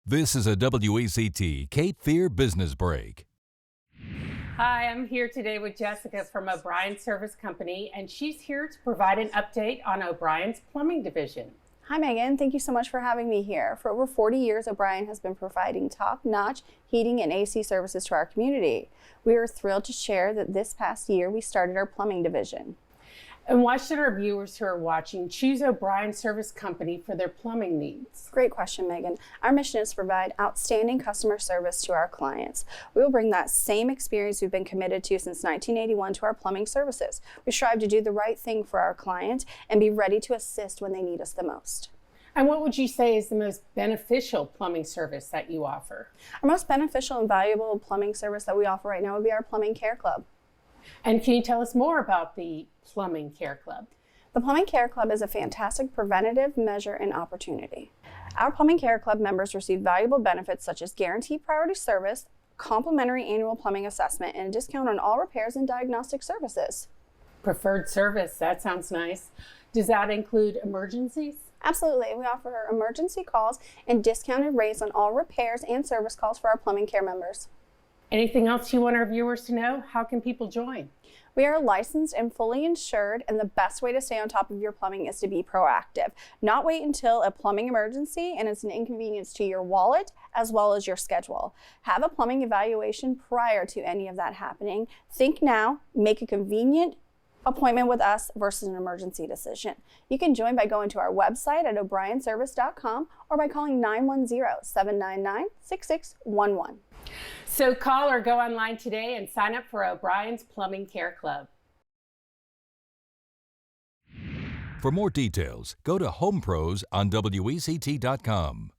This is a WECT Cape Fear Business Break. Hi, I'm here today with Jessica from O'Brien Service Company, and she's here to provide an update on O'Brien's plumbing division. Hi Megan, thank you so much for having me here. For over 40 years, O'Brien has been providing top-notch heating and AC services to our community. We are thrilled to share that this past year we started our plumbing division. And why should our viewers who are watching choose O'Brien Service Company for their plumbing needs? Great question, Megan. Our mission is to provide outstanding customer service to our clients. We will bring that same experience we've been committed to since 1981 to our plumbing services. We strive to do the right thing for our client and be ready to assist when they need us the most. And what would you say is the most beneficial plumbing service that you offer? Our most beneficial and valuable plumbing service that we offer right now would be our Plumbing Care Club. And can you tell us more about the Plumbing Care Club? The Plumbing Care Club is a fantastic preventative measure and opportunity. Our Plumbing Care Club members receive valuable benefits such as guaranteed priority service, complimentary annual plumbing assessment, and a discount on all repairs and diagnostic services. Preferred service, that sounds nice. Does that include emergencies? Absolutely. We offer emergency calls and discounted rates on all repairs and service calls for our plumbing care members. Anything else you want our viewers to know? How can people join? We are licensed and fully insured, and the best way to stay on top of your plumbing is to be proactive. Not wait until a plumbing emergency and it's an inconvenience to your wallet as well as your schedule. Have a plumbing evaluation prior to any of that happening. Think now, make a convenient appointment with us versus an emergency decision. You can join by going to our website at o'brienservice.com or by calling 910-799-6611. So call or go online today and sign up for O'Brien's Plumbing Care Club. For more details, go to HomePros on WECT.com.